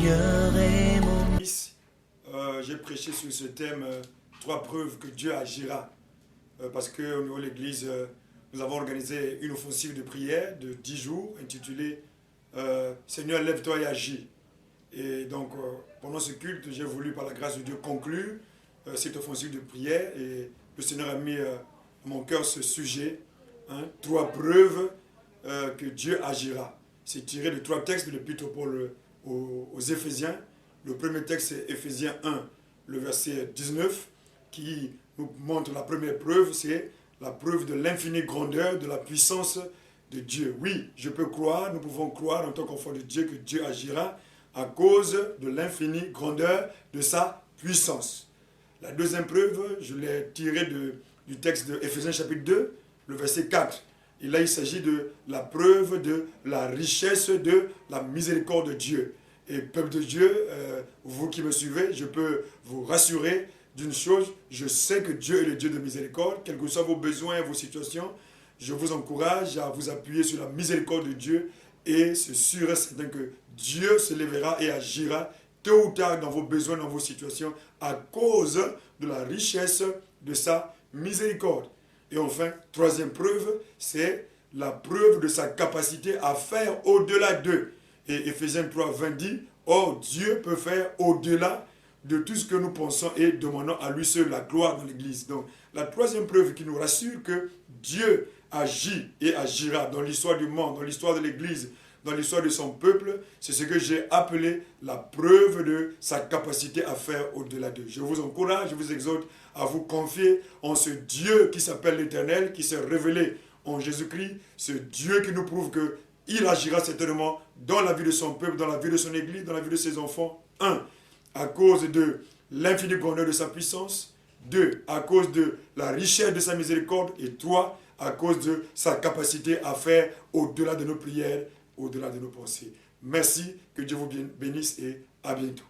Seigneur est mon... J'ai prêché sur ce thème, 3 preuves que Dieu agira. Parce qu'au niveau de l'Église, nous avons organisé une offensive de prière de 10 jours intitulée Seigneur, lève-toi et agis. Et donc, pendant ce culte, j'ai voulu, par la grâce de Dieu, conclure cette offensive de prière. Et le Seigneur a mis à mon cœur ce sujet, 3 preuves que Dieu agira. C'est tiré de 3 textes de l'Épître Paul aux Éphésiens. Le premier texte, c'est Éphésiens 1, le verset 19, qui nous montre la première preuve, c'est la preuve de l'infinie grandeur, de la puissance de Dieu. Oui, je peux croire, nous pouvons croire en tant qu'enfants de Dieu que Dieu agira à cause de l'infinie grandeur de sa puissance. La deuxième preuve, je l'ai tirée du texte de Éphésiens chapitre 2, le verset 4. Et là, il s'agit de la preuve de la richesse de la miséricorde de Dieu. Et peuple de Dieu, vous qui me suivez, je peux vous rassurer d'une chose, je sais que Dieu est le Dieu de miséricorde, quels que soient vos besoins et vos situations, je vous encourage à vous appuyer sur la miséricorde de Dieu et c'est sûr et certain que Dieu se lèvera et agira tôt ou tard dans vos besoins, dans vos situations, à cause de la richesse de sa miséricorde. Et enfin, troisième preuve, c'est la preuve de sa capacité à faire au-delà d'eux. Et Éphésiens 3, 20 dit, « Or, Dieu peut faire au-delà de tout ce que nous pensons et demandons à lui seul la gloire dans l'Église. » Donc, la troisième preuve qui nous rassure que Dieu agit et agira dans l'histoire du monde, dans l'histoire de l'Église, dans l'histoire de son peuple, c'est ce que j'ai appelé la preuve de sa capacité à faire au-delà d'eux. Je vous encourage, je vous exhorte à vous confier en ce Dieu qui s'appelle l'Éternel, qui s'est révélé en Jésus-Christ, ce Dieu qui nous prouve qu'il agira certainement dans la vie de son peuple, dans la vie de son Église, dans la vie de ses enfants. 1. À cause de l'infinie grandeur de sa puissance. 2. À cause de la richesse de sa miséricorde. Et 3. À cause de sa capacité à faire au-delà de nos prières, au-delà de nos pensées. Merci, que Dieu vous bénisse et à bientôt.